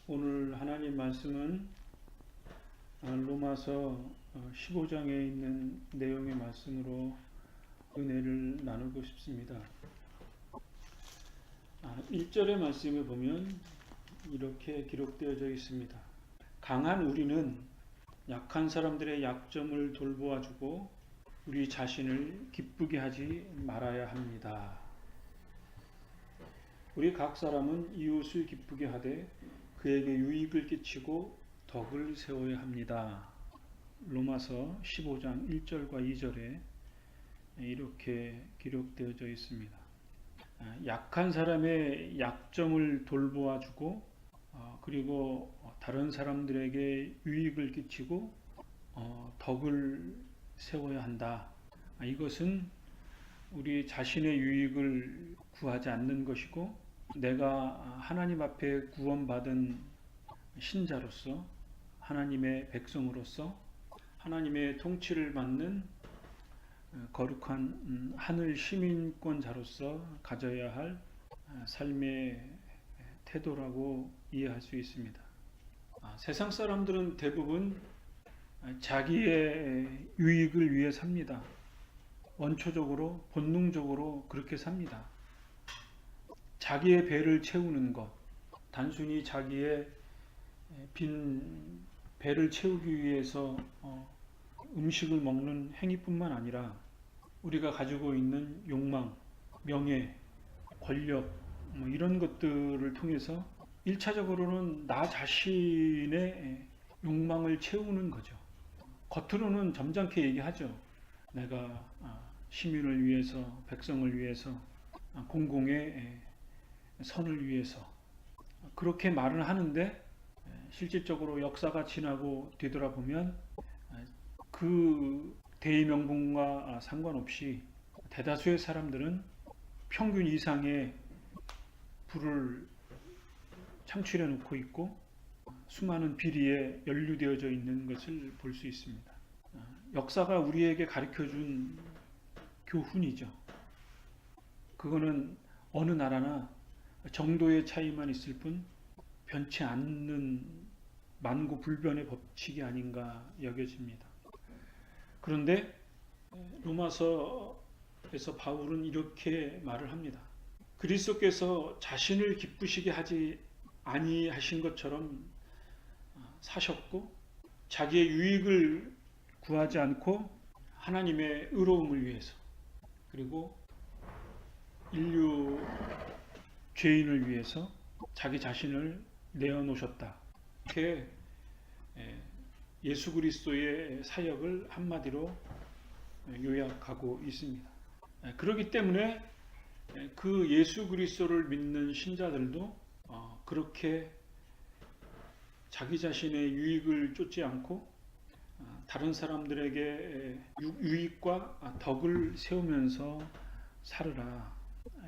오늘 하나님 말씀은 로마서 15장에 있는 내용의 말씀으로 은혜를 나누고 싶습니다. 1절의 말씀을 보면 이렇게 기록되어져 있습니다. 강한 우리는 약한 사람들의 약점을 돌보아주고 우리 자신을 기쁘게 하지 말아야 합니다. 우리 각 사람은 이웃을 기쁘게 하되 그에게 유익을 끼치고 덕을 세워야 합니다. 로마서 15장 1절과 2절에 이렇게 기록되어져 있습니다. 약한 사람의 약점을 돌보아주고 그리고 다른 사람들에게 유익을 끼치고 덕을 세워야 한다. 이것은 우리 자신의 유익을 구하지 않는 것이고 내가 하나님 앞에 구원받은 신자로서 하나님의 백성으로서 하나님의 통치를 받는 거룩한 하늘 시민권자로서 가져야 할 삶의 태도라고 이해할 수 있습니다. 세상 사람들은 대부분 자기의 유익을 위해 삽니다. 원초적으로 본능적으로 그렇게 삽니다. 자기의 배를 채우는 것, 단순히 자기의 빈 배를 채우기 위해서 음식을 먹는 행위뿐만 아니라 우리가 가지고 있는 욕망, 명예, 권력 이런 것들을 통해서 1차적으로는 나 자신의 욕망을 채우는 거죠. 겉으로는 점잖게 얘기하죠. 내가 시민을 위해서, 백성을 위해서, 공공의 선을 위해서 그렇게 말을 하는데 실질적으로 역사가 지나고 뒤돌아보면 그 대의명분과 상관없이 대다수의 사람들은 평균 이상의 부를 창출해 놓고 있고 수많은 비리에 연루되어져 있는 것을 볼 수 있습니다. 역사가 우리에게 가르쳐준 교훈이죠. 그거는 어느 나라나 정도의 차이만 있을 뿐 변치 않는 만고불변의 법칙이 아닌가 여겨집니다. 그런데 로마서에서 바울은 이렇게 말을 합니다. 그리스도께서 자신을 기쁘시게 하지 아니하신 것처럼 사셨고 자기의 유익을 구하지 않고 하나님의 의로움을 위해서 그리고 인류 죄인을 위해서 자기 자신을 내어놓으셨다. 이렇게 예수 그리스도의 사역을 한마디로 요약하고 있습니다. 그렇기 때문에 그 예수 그리스도를 믿는 신자들도 그렇게 자기 자신의 유익을 쫓지 않고 다른 사람들에게 유익과 덕을 세우면서 살으라.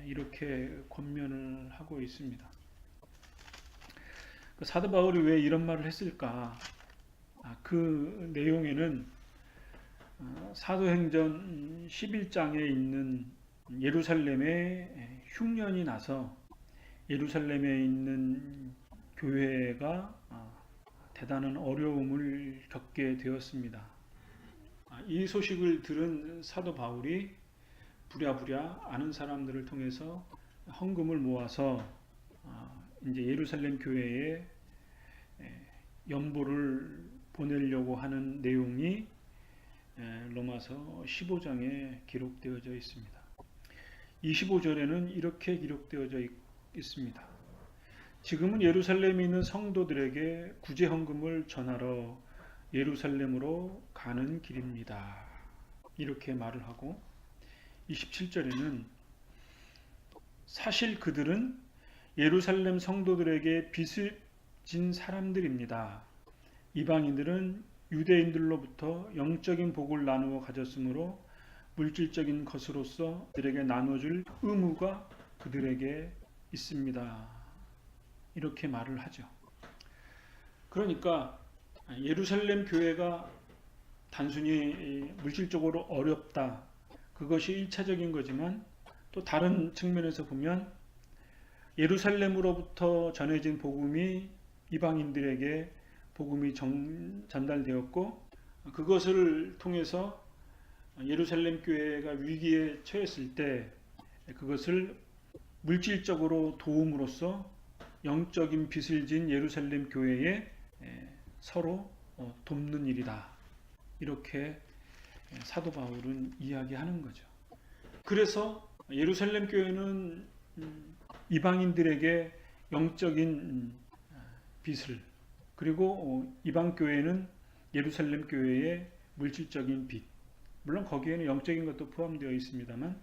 이렇게 권면을 하고 있습니다. 사도 바울이 왜 이런 말을 했을까? 그 내용에는 사도행전 11장에 있는 예루살렘에 흉년이 나서 예루살렘에 있는 교회가 대단한 어려움을 겪게 되었습니다. 이 소식을 들은 사도 바울이 부랴부랴 아는 사람들을 통해서 헌금을 모아서 이제 예루살렘 교회에 연보를 보내려고 하는 내용이 로마서 15장에 기록되어져 있습니다. 25절에는 이렇게 기록되어져 있습니다. 지금은 예루살렘에 있는 성도들에게 구제 헌금을 전하러 예루살렘으로 가는 길입니다. 이렇게 말을 하고 27절에는 사실 그들은 예루살렘 성도들에게 빚을 진 사람들입니다. 이방인들은 유대인들로부터 영적인 복을 나누어 가졌으므로 물질적인 것으로서 그들에게 나눠줄 의무가 그들에게 있습니다. 이렇게 말을 하죠. 그러니까 예루살렘 교회가 단순히 물질적으로 어렵다. 그것이 1차적인 거지만 또 다른 측면에서 보면 예루살렘으로부터 전해진 복음이 이방인들에게 복음이 전달되었고 그것을 통해서 예루살렘 교회가 위기에 처했을 때 그것을 물질적으로 도움으로써 영적인 빚을 진 예루살렘 교회에 서로 돕는 일이다. 이렇게 사도 바울은 이야기하는 거죠. 그래서 예루살렘 교회는 이방인들에게 영적인 빚을, 그리고 이방 교회는 예루살렘 교회의 물질적인 빚, 물론 거기에는 영적인 것도 포함되어 있습니다만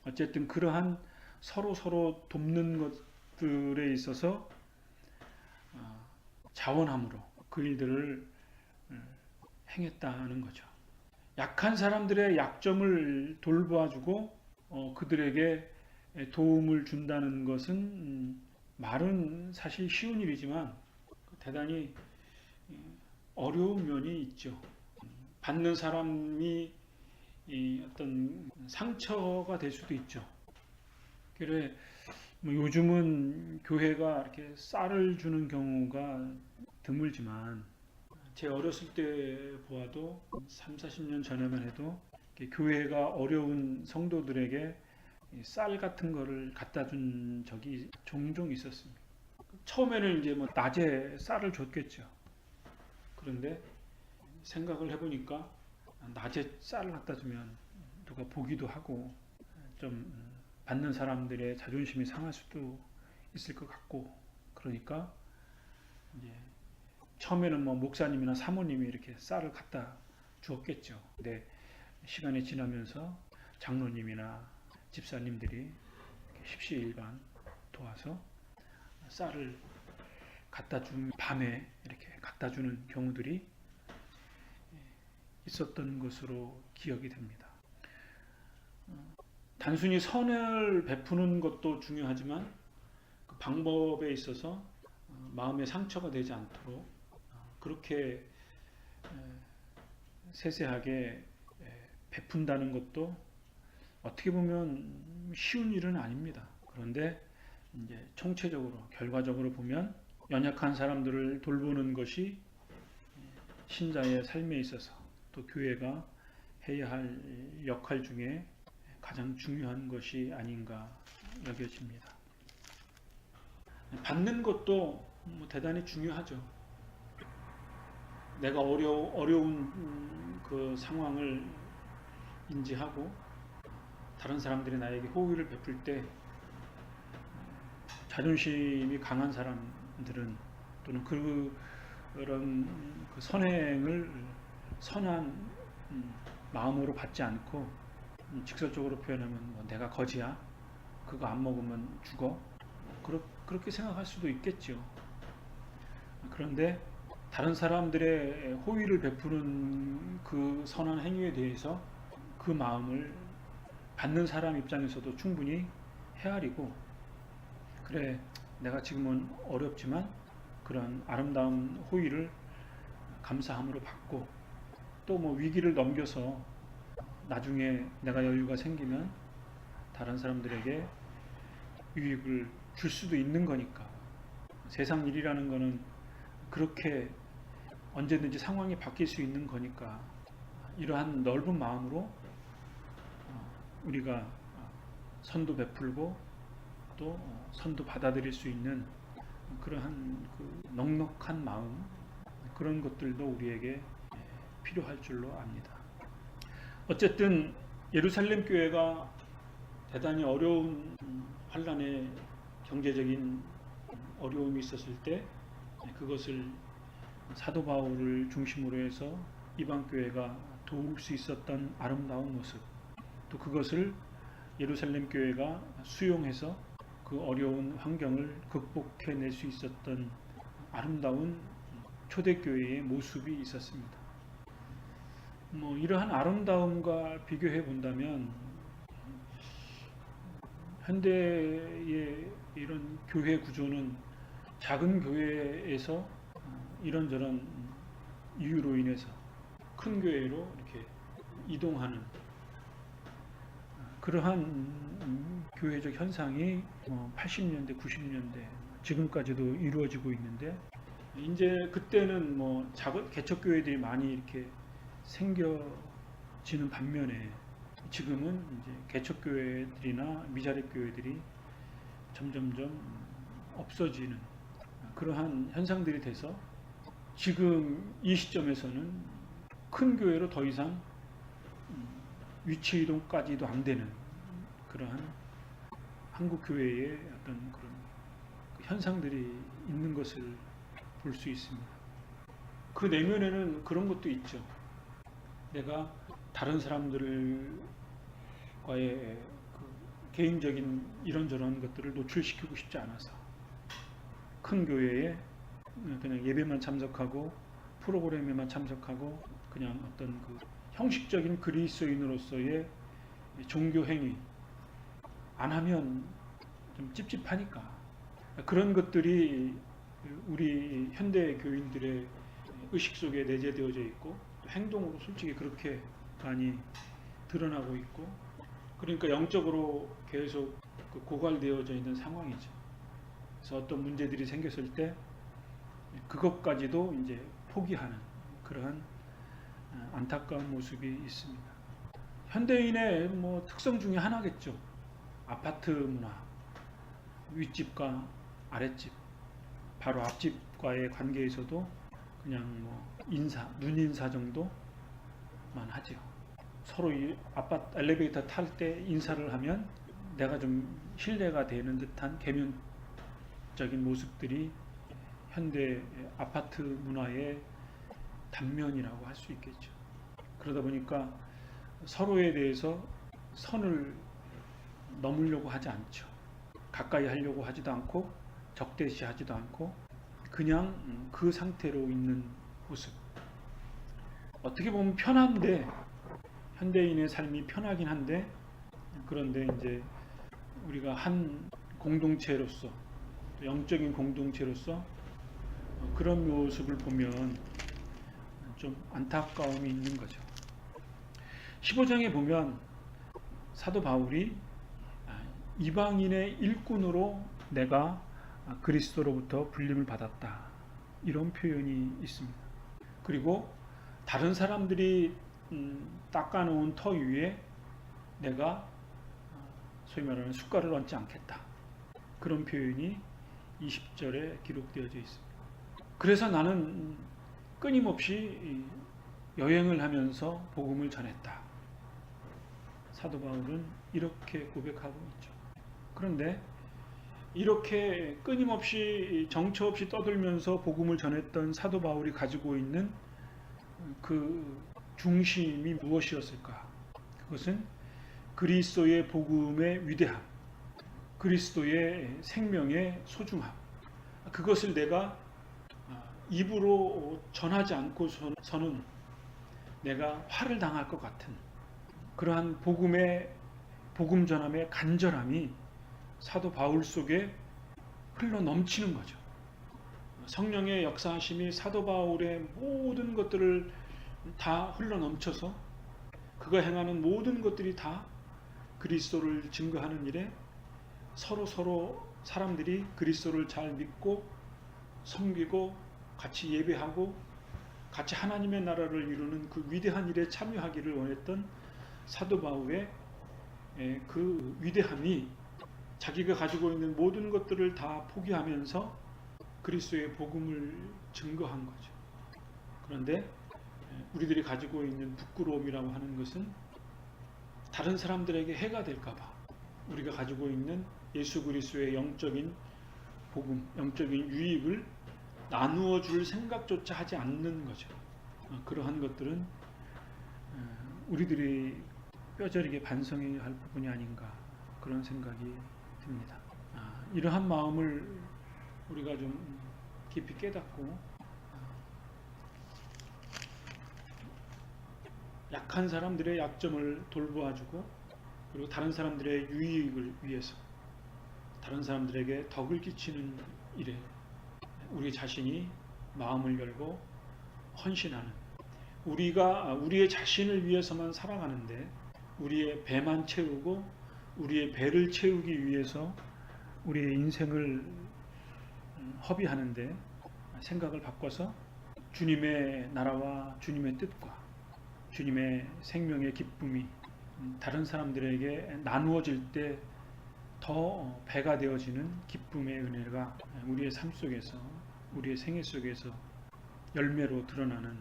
어쨌든 그러한 서로 돕는 것들에 있어서 자원함으로 그 일들을 행했다는 거죠. 약한 사람들의 약점을 돌봐주고 그들에게 도움을 준다는 것은 말은 사실 쉬운 일이지만 대단히 어려운 면이 있죠. 받는 사람이 어떤 상처가 될 수도 있죠. 그래 요즘은 교회가 이렇게 쌀을 주는 경우가 드물지만 제 어렸을 때 보아도 3, 40년 전에만 해도 교회가 어려운 성도들에게 쌀 같은 거를 갖다 준 적이 종종 있었습니다. 처음에는 이제 뭐 낮에 쌀을 줬겠죠. 그런데 생각을 해보니까 낮에 쌀을 갖다 주면 누가 보기도 하고 좀 받는 사람들의 자존심이 상할 수도 있을 것 같고, 그러니까 이제 처음에는 뭐 목사님이나 사모님이 이렇게 쌀을 갖다 주었겠죠. 근데 시간이 지나면서 장로님이나 집사님들이 십시일반 도와서 쌀을 갖다 준 밤에 이렇게 갖다 주는 경우들이 있었던 것으로 기억이 됩니다. 단순히 선을 베푸는 것도 중요하지만 그 방법에 있어서 마음의 상처가 되지 않도록 그렇게 세세하게 베푼다는 것도 어떻게 보면 쉬운 일은 아닙니다. 그런데 이제 총체적으로 결과적으로 보면 연약한 사람들을 돌보는 것이 신자의 삶에 있어서 또 교회가 해야 할 역할 중에 가장 중요한 것이 아닌가 여겨집니다. 받는 것도 대단히 중요하죠. 내가 어려운 그 상황을 인지하고 다른 사람들이 나에게 호의를 베풀 때 자존심이 강한 사람들은 또는 그런 그 선행을 선한 마음으로 받지 않고 직설적으로 표현하면 뭐 내가 거지야, 그거 안 먹으면 죽어, 그렇게 생각할 수도 있겠죠. 그런데 다른 사람들의 호의를 베푸는 그 선한 행위에 대해서 그 마음을 받는 사람 입장에서도 충분히 헤아리고, 그래 내가 지금은 어렵지만 그런 아름다운 호의를 감사함으로 받고 또 뭐 위기를 넘겨서 나중에 내가 여유가 생기면 다른 사람들에게 유익을 줄 수도 있는 거니까. 세상 일이라는 거는 그렇게 언제든지 상황이 바뀔 수 있는 거니까 이러한 넓은 마음으로 우리가 선도 베풀고 또 선도 받아들일 수 있는 그러한 그 넉넉한 마음, 그런 것들도 우리에게 필요할 줄로 압니다. 어쨌든 예루살렘 교회가 대단히 어려운 환란의 경제적인 어려움이 있었을 때 그것을 사도 바울을 중심으로 해서 이방 교회가 도울 수 있었던 아름다운 모습, 또 그것을 예루살렘 교회가 수용해서 그 어려운 환경을 극복해낼 수 있었던 아름다운 초대교회의 모습이 있었습니다. 뭐 이러한 아름다움과 비교해 본다면 현대의 이런 교회 구조는 작은 교회에서 이런저런 이유로 인해서 큰 교회로 이렇게 이동하는 그러한 교회적 현상이 80년대, 90년대 지금까지도 이루어지고 있는데 이제 그때는 뭐 작은 개척교회들이 많이 이렇게 생겨지는 반면에 지금은 이제 개척교회들이나 미자립 교회들이 점점점 없어지는 그러한 현상들이 돼서 지금 이 시점에서는 큰 교회로 더 이상 위치 이동까지도 안 되는 그러한 한국 교회의 어떤 그런 현상들이 있는 것을 볼 수 있습니다. 그 내면에는 그런 것도 있죠. 내가 다른 사람들과의 그 개인적인 이런저런 것들을 노출시키고 싶지 않아서 큰 교회에 그냥 예배만 참석하고 프로그램에만 참석하고 그냥 어떤 그 형식적인 그리스도인으로서의 종교 행위 안 하면 좀 찝찝하니까 그런 것들이 우리 현대 교인들의 의식 속에 내재되어져 있고 행동으로 솔직히 그렇게 많이 드러나고 있고 그러니까 영적으로 계속 고갈되어져 있는 상황이죠. 그래서 어떤 문제들이 생겼을 때 그것까지도 이제 포기하는 그러한 안타까운 모습이 있습니다. 현대인의 뭐 특성 중에 하나겠죠. 아파트 문화, 윗집과 아랫집, 바로 앞집과의 관계에서도 그냥 뭐 눈인사 정도만 하죠. 서로 이 아파트 엘리베이터 탈 때 인사를 하면 내가 좀 신뢰가 되는 듯한 계면적인 모습들이 현대 아파트 문화의 단면이라고 할 수 있겠죠. 그러다 보니까 서로에 대해서 선을 넘으려고 하지 않죠. 가까이 하려고 하지도 않고 적대시하지도 않고 그냥 그 상태로 있는 모습. 어떻게 보면 편한데 현대인의 삶이 편하긴 한데 그런데 이제 우리가 한 공동체로서 영적인 공동체로서 그런 모습을 보면 좀 안타까움이 있는 거죠. 15장에 보면 사도 바울이 이방인의 일꾼으로 내가 그리스도로부터 불림을 받았다. 이런 표현이 있습니다. 그리고 다른 사람들이 닦아놓은 터 위에 내가 소위 말하는 숟갈을 얹지 않겠다. 그런 표현이 20절에 기록되어져 있습니다. 그래서 나는 끊임없이 여행을 하면서 복음을 전했다. 사도 바울은 이렇게 고백하고 있죠. 그런데 이렇게 끊임없이 정처 없이 떠들면서 복음을 전했던 사도 바울이 가지고 있는 그 중심이 무엇이었을까? 그것은 그리스도의 복음의 위대함, 그리스도의 생명의 소중함. 그것을 내가 입으로 전하지 않고서는 내가 화를 당할 것 같은 그러한 복음 전함의 간절함이 사도 바울 속에 흘러 넘치는 거죠. 성령의 역사하심이 사도 바울의 모든 것들을 다 흘러 넘쳐서 그가 행하는 모든 것들이 다 그리스도를 증거하는 일에 서로 사람들이 그리스도를 잘 믿고 섬기고 같이 예배하고 같이 하나님의 나라를 이루는 그 위대한 일에 참여하기를 원했던 사도 바울의 그 위대함이 자기가 가지고 있는 모든 것들을 다 포기하면서 그리스도의 복음을 증거한 거죠. 그런데 우리들이 가지고 있는 부끄러움이라고 하는 것은 다른 사람들에게 해가 될까 봐 우리가 가지고 있는 예수 그리스도의 영적인 복음, 영적인 유익을 나누어 줄 생각조차 하지 않는 거죠. 그러한 것들은 우리들이 뼈저리게 반성해야 할 부분이 아닌가 그런 생각이 듭니다. 이러한 마음을 우리가 좀 깊이 깨닫고 약한 사람들의 약점을 돌보아주고 그리고 다른 사람들의 유익을 위해서 다른 사람들에게 덕을 끼치는 일에 우리 자신이 마음을 열고 헌신하는 우리가 우리의 자신을 위해서만 살아가는데 우리의 배만 채우고 우리의 배를 채우기 위해서 우리의 인생을 허비하는데 생각을 바꿔서 주님의 나라와 주님의 뜻과 주님의 생명의 기쁨이 다른 사람들에게 나누어질 때 더 배가 되어지는 기쁨의 은혜가 우리의 삶 속에서, 우리의 생애 속에서 열매로 드러나는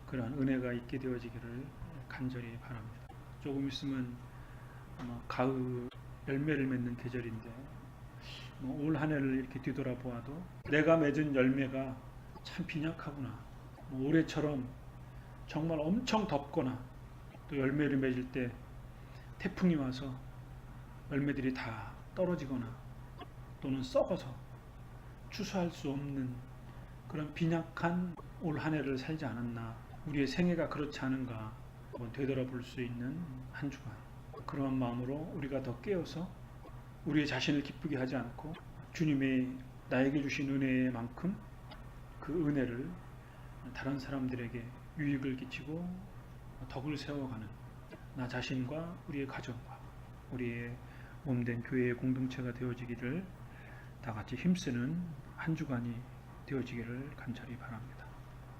그러한 은혜가 있게 되어지기를 간절히 바랍니다. 조금 있으면 가을 열매를 맺는 계절인데 올 한 해를 이렇게 뒤돌아보아도 내가 맺은 열매가 참 빈약하구나. 올해처럼 정말 엄청 덥거나 또 열매를 맺을 때 태풍이 와서 열매들이 다 떨어지거나 또는 썩어서 추수할 수 없는 그런 빈약한 올 한 해를 살지 않았나. 우리의 생애가 그렇지 않은가 한번 되돌아볼 수 있는 한 주간. 그러한 마음으로 우리가 더 깨어서 우리의 자신을 기쁘게 하지 않고 주님의 나에게 주신 은혜만큼 그 은혜를 다른 사람들에게 유익을 끼치고 덕을 세워가는 나 자신과 우리의 가정과 우리의 몸된 교회의 공동체가 되어지기를 다 같이 힘쓰는 한 주간이 되어지기를 간절히 바랍니다.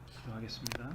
기도하겠습니다.